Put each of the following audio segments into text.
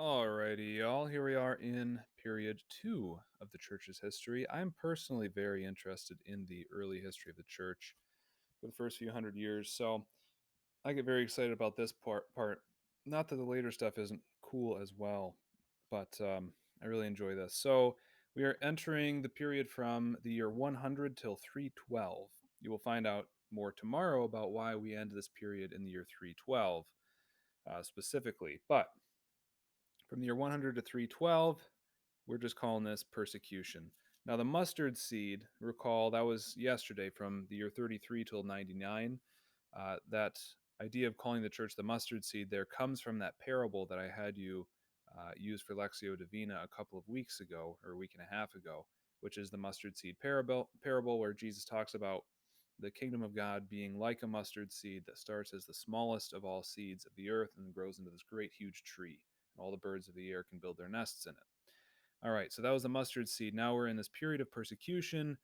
Alrighty, y'all. Here we are in period two of the church's history. I'm personally very interested in the early history of the church for the first few hundred years, so I get very excited about this part. Not that the later stuff isn't cool as well, but I really enjoy this. So we are entering the period from the year 100 till 312. You will find out more tomorrow about why we end this period in the year 312 specifically, but from the year 100 to 312, we're just calling this persecution. Now, the mustard seed, recall that was yesterday from the year 33 till 99. That idea of calling the church the mustard seed there comes from that parable that I had you use for Lectio Divina a couple of weeks ago, or a week and a half ago, which is the mustard seed parable where Jesus talks about the kingdom of God being like a mustard seed that starts as the smallest of all seeds of the earth and grows into this great huge tree. And all the birds of the air can build their nests in it. All right, so that was the mustard seed. Now we're in this period of persecution,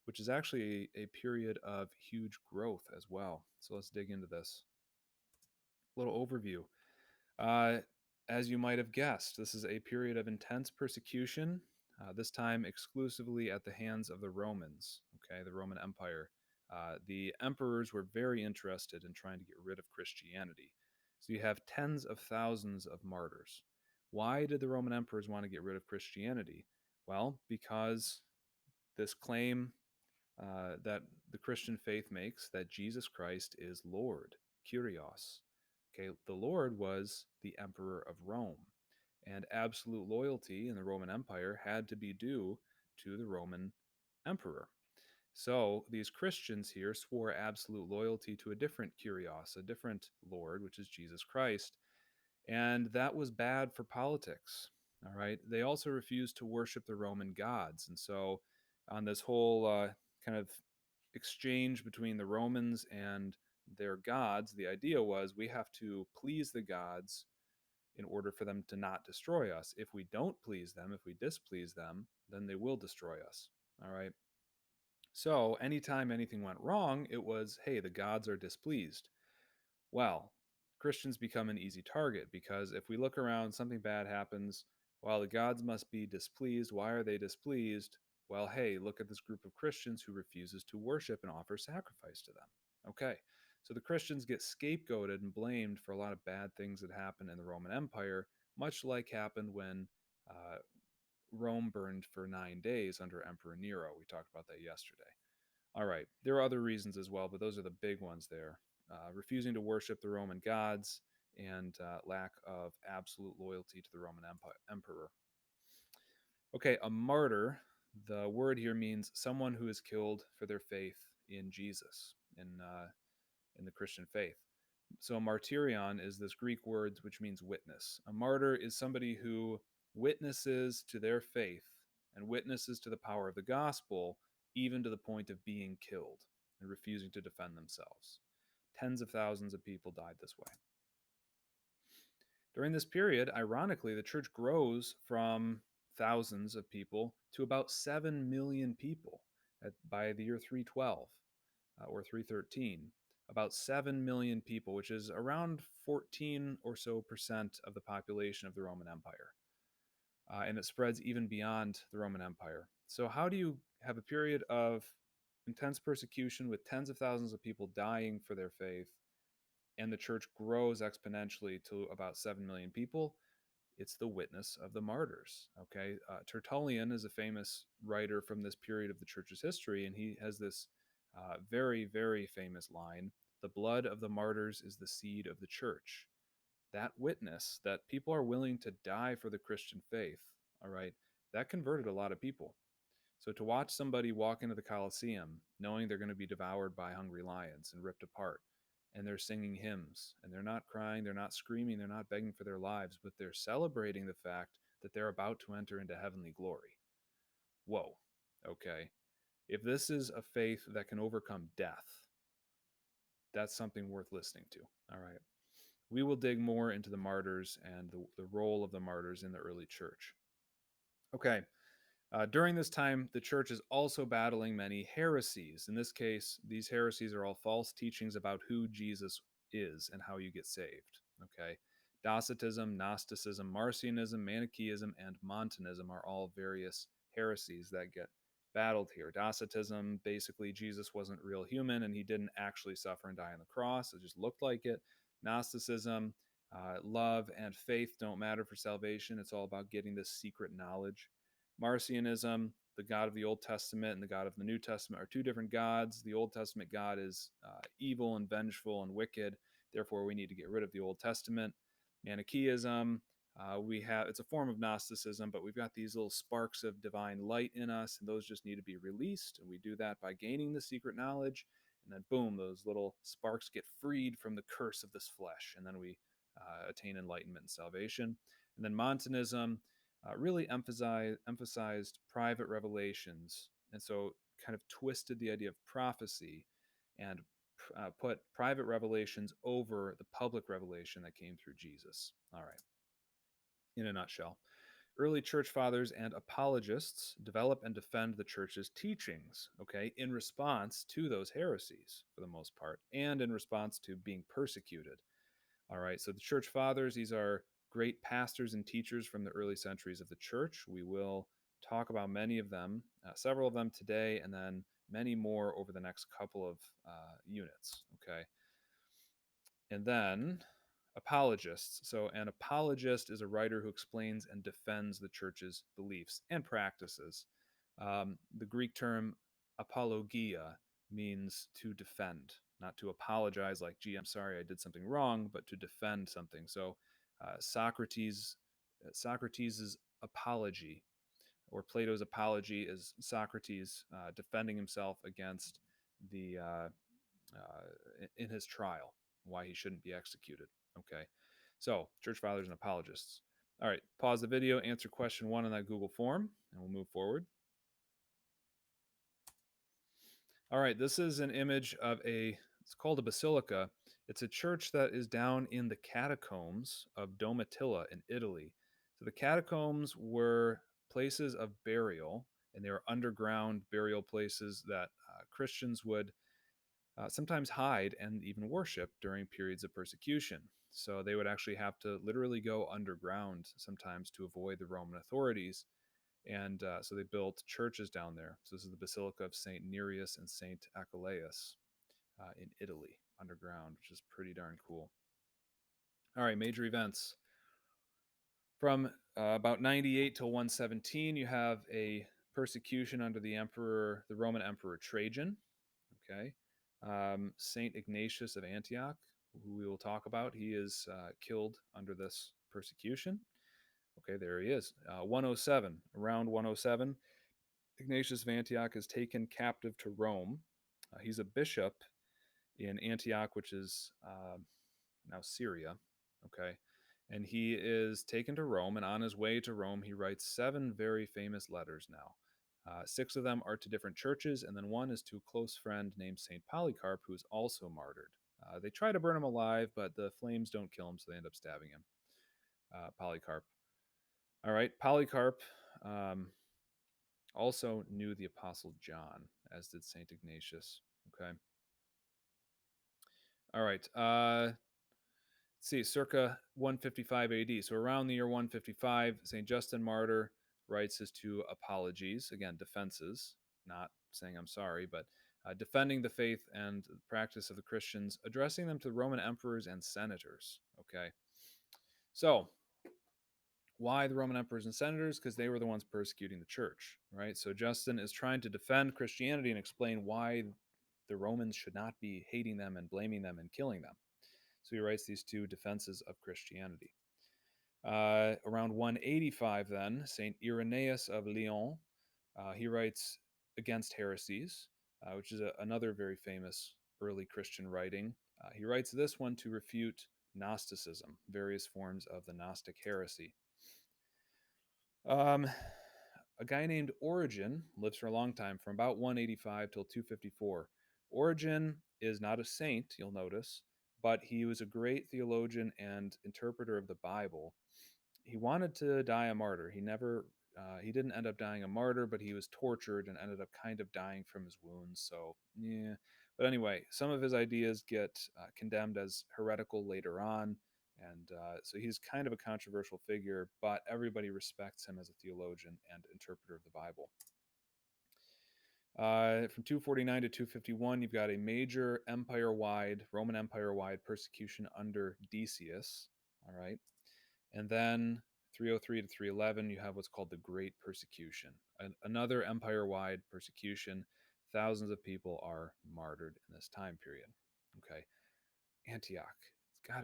which is actually a period of huge growth as well. So let's dig into this. A little overview. Uh, as you might have guessed, this is a period of intense persecution, this time exclusively at the hands of the Romans, okay, the Roman Empire. The emperors were very interested in trying to get rid of Christianity. So you have tens of thousands of martyrs. Why did the Roman emperors want to get rid of Christianity? Well, because this claim that the Christian faith makes that Jesus Christ is Lord, Kyrios. Okay, the Lord was the emperor of Rome, and absolute loyalty in the Roman Empire had to be due to the Roman emperor. So these Christians here swore absolute loyalty to a different Kyrios, a different Lord, which is Jesus Christ, and that was bad for politics. All right. They also refused to worship the Roman gods. And so, on this whole kind of exchange between the Romans and their gods, the idea was we have to please the gods in order for them to not destroy us. If we don't please them, if we displease them, then they will destroy us. All right. So, anytime anything went wrong, it was, hey, the gods are displeased. Well, Christians become an easy target because if we look around, something bad happens. While the gods must be displeased, why are they displeased? Well, hey, look at this group of Christians who refuses to worship and offer sacrifice to them. Okay, so the Christians get scapegoated and blamed for a lot of bad things that happen in the Roman Empire, much like happened when uh, Rome burned for 9 days under Emperor Nero. We talked about that yesterday. All right. There are other reasons as well, but those are the big ones there. Refusing to worship the Roman gods and lack of absolute loyalty to the Roman emperor. Okay, a martyr. The word here means someone who is killed for their faith in Jesus, in the Christian faith. So a martyrion is this Greek word which means witness. A martyr is somebody who witnesses to their faith and witnesses to the power of the gospel, even to the point of being killed and refusing to defend themselves. Tens of thousands of people died this way. During this period, ironically, the church grows from thousands of people to about 7 million people by the year 312 or 313. About 7 million people, which is around 14 or so percent of the population of the Roman Empire. And it spreads even beyond the Roman Empire. So, how do you have a period of intense persecution with tens of thousands of people dying for their faith, and the church grows exponentially to about 7 million people? It's the witness of the martyrs. Okay. Tertullian is a famous writer from this period of the church's history, and he has this very, very famous line: the blood of the martyrs is the seed of the church. That witness that people are willing to die for the Christian faith, all right, that converted a lot of people. So to watch somebody walk into the Colosseum knowing they're going to be devoured by hungry lions and ripped apart, and they're singing hymns, and they're not crying, they're not screaming, they're not begging for their lives, but they're celebrating the fact that they're about to enter into heavenly glory. Whoa, okay. If this is a faith that can overcome death, that's something worth listening to. All right. We will dig more into the martyrs and the role of the martyrs in the early church. Okay. During this time, the church is also battling many heresies. In this case, these heresies are all false teachings about who Jesus is and how you get saved. Okay. Docetism, Gnosticism, Marcionism, Manichaeism, and Montanism are all various heresies that get battled here. Docetism, basically, Jesus wasn't real human and he didn't actually suffer and die on the cross. It just looked like it. Gnosticism, love and faith don't matter for salvation. It's all about getting this secret knowledge. Marcionism, the God of the Old Testament and the God of the New Testament are two different gods. The Old Testament God is evil and vengeful and wicked. Therefore, we need to get rid of the Old Testament. Manichaeism, we have it's a form of Gnosticism, but we've got these little sparks of divine light in us, and those just need to be released. And we do that by gaining the secret knowledge, and then boom, those little sparks get freed from the curse of this flesh, and then we attain enlightenment and salvation. And then Montanism really emphasized private revelations, and so kind of twisted the idea of prophecy and put private revelations over the public revelation that came through Jesus. All right, in a nutshell. Early church fathers and apologists develop and defend the church's teachings, okay, in response to those heresies for the most part, and in response to being persecuted. All right, so the church fathers, these are great pastors and teachers from the early centuries of the church. We will talk about many of them, several of them today, and then many more over the next couple of units, okay? And then apologists. So, an apologist is a writer who explains and defends the church's beliefs and practices. The Greek term apologia means to defend, not to apologize like, gee, I'm sorry I did something wrong, but to defend something. So, Socrates' apology or Plato's apology is Socrates defending himself against the in his trial, why he shouldn't be executed. Okay, so church fathers and apologists. All right, pause the video, answer question one on that Google form, and we'll move forward. All right, this is an image of it's called a basilica. It's a church that is down in the catacombs of Domitilla in Italy. So the catacombs were places of burial, and they were underground burial places that Christians would sometimes hide and even worship during periods of persecution. So they would actually have to literally go underground sometimes to avoid the Roman authorities. And so they built churches down there. So this is the Basilica of St. Nereus and St. Achilles in Italy, underground, which is pretty darn cool. All right, major events. From about 98 till 117, you have a persecution under the Roman Emperor Trajan. Okay. Saint Ignatius of Antioch, who we will talk about, he is killed under this persecution. Okay, there he is. 107, around 107, Ignatius of Antioch is taken captive to Rome. He's a bishop in Antioch, which is now Syria. Okay. And he is taken to Rome, and on his way to Rome, he writes 7 very famous letters now. 6 of them are to different churches, and then one is to a close friend named St. Polycarp, who is also martyred. They try to burn him alive, but the flames don't kill him, so they end up stabbing him. Polycarp. All right, Polycarp also knew the Apostle John, as did St. Ignatius. Okay. All right. Let's see, circa 155 AD. So around the year 155, St. Justin Martyr writes his 2 apologies, again, defenses, not saying I'm sorry, but defending the faith and the practice of the Christians, addressing them to Roman emperors and senators. Okay. So, why the Roman emperors and senators? Because they were the ones persecuting the church, right? So, Justin is trying to defend Christianity and explain why the Romans should not be hating them and blaming them and killing them. So he writes these 2 defenses of Christianity. Around 185, then, St. Irenaeus of Lyon, he writes Against Heresies, which is another very famous early Christian writing. He writes this one to refute Gnosticism, various forms of the Gnostic heresy. A guy named Origen lives for a long time, from about 185 till 254. Origen is not a saint, you'll notice, but he was a great theologian and interpreter of the Bible. He wanted to die a martyr. He didn't end up dying a martyr, but he was tortured and ended up kind of dying from his wounds. So, yeah. But anyway, some of his ideas get condemned as heretical later on, And so he's kind of a controversial figure, but everybody respects him as a theologian and interpreter of the Bible. From 249 to 251, you've got a major empire-wide, Roman Empire-wide persecution under Decius. All right. And then 303 to 311, you have what's called the Great Persecution, another empire-wide persecution. Thousands of people are martyred in this time period. Okay. Antioch.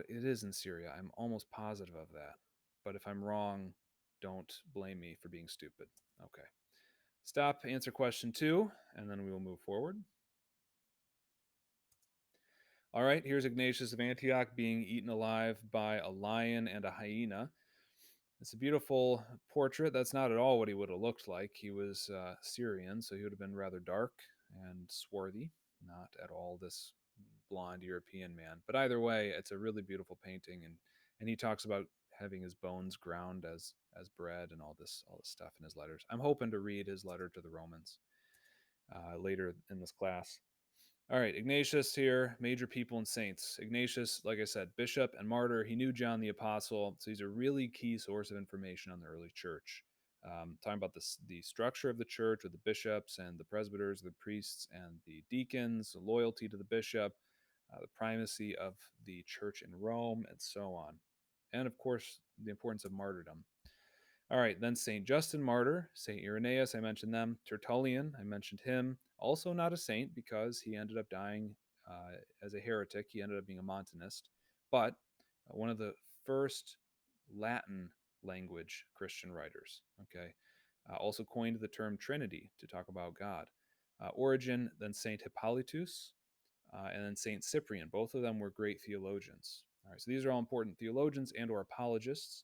It is in Syria. I'm almost positive of that. But if I'm wrong, don't blame me for being stupid. Okay. Stop, answer question 2, and then we will move forward. All right, here's Ignatius of Antioch being eaten alive by a lion and a hyena. It's a beautiful portrait. That's not at all what he would have looked like. He was Syrian, so he would have been rather dark and swarthy, not at all this blonde European man. But either way, it's a really beautiful painting, and he talks about having his bones ground as bread and all this stuff in his letters. I'm hoping to read his letter to the Romans later in this class. All right, Ignatius here, major people and saints. Ignatius, like I said, bishop and martyr. He knew John the Apostle, so he's a really key source of information on the early church. Talking about the structure of the church with the bishops and the presbyters, the priests and the deacons, the loyalty to the bishop, the primacy of the church in Rome, and so on. And of course, the importance of martyrdom. All right, then St. Justin Martyr, St. Irenaeus, I mentioned them. Tertullian, I mentioned him. Also not a saint because he ended up dying as a heretic. He ended up being a Montanist. But one of the first Latin language Christian writers, okay, also coined the term Trinity to talk about God. Origen, then St. Hippolytus, and then St. Cyprian. Both of them were great theologians. All right, so these are all important theologians and or apologists.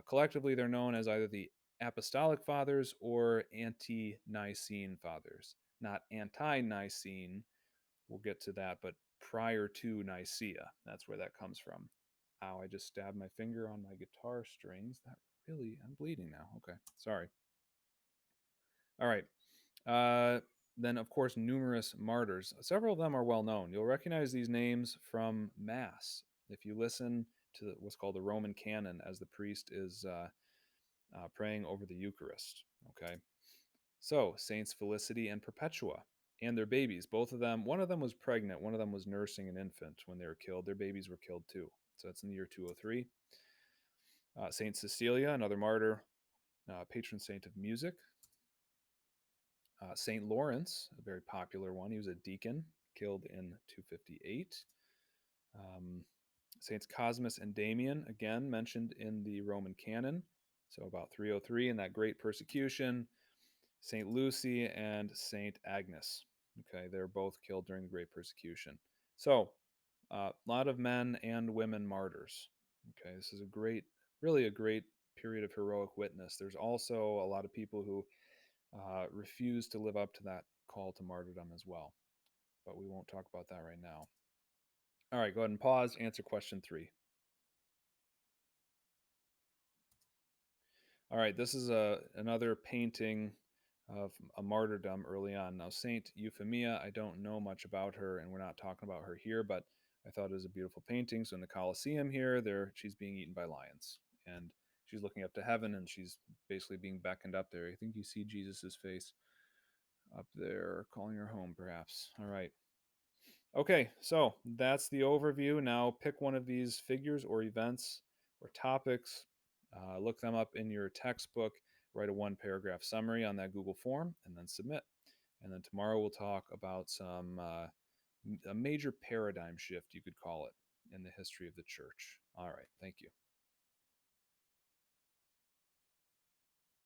Collectively, they're known as either the Apostolic Fathers or Ante-Nicene Fathers. Not anti-Nicene, we'll get to that, but prior to Nicaea. That's where that comes from. Ow, I just stabbed my finger on my guitar strings. I'm bleeding now. Okay, sorry. All right. Then, of course, numerous martyrs. Several of them are well known. You'll recognize these names from Mass. If you listen to what's called the Roman canon as the priest is praying over the Eucharist. Okay. So, Saints Felicity and Perpetua and their babies, both of them, one of them was pregnant, one of them was nursing an infant when they were killed. Their babies were killed too. So, that's in the year 203. Saint Cecilia, another martyr, patron saint of music. St. Lawrence, a very popular one. He was a deacon, killed in 258. Um, Saints Cosmas and Damian, again mentioned in the Roman canon, so about 303 in that great persecution. Saint Lucy and Saint Agnes. Okay, they're both killed during the great persecution. So, a lot of men and women martyrs. Okay, this is really a great period of heroic witness. There's also a lot of people who refuse to live up to that call to martyrdom as well. But we won't talk about that right now. All right, go ahead and pause, answer question 3. All right, this is another painting of a martyrdom early on. Now, Saint Euphemia, I don't know much about her, and we're not talking about her here, but I thought it was a beautiful painting. So in the Colosseum here, she's being eaten by lions, and she's looking up to heaven, and she's basically being beckoned up there. I think you see Jesus's face up there, calling her home, perhaps. All right. Okay, so that's the overview. Now pick one of these figures or events or topics, look them up in your textbook, write a 1 paragraph summary on that Google form, and then submit. And then tomorrow we'll talk about a major paradigm shift, you could call it, in the history of the church. All right, thank you.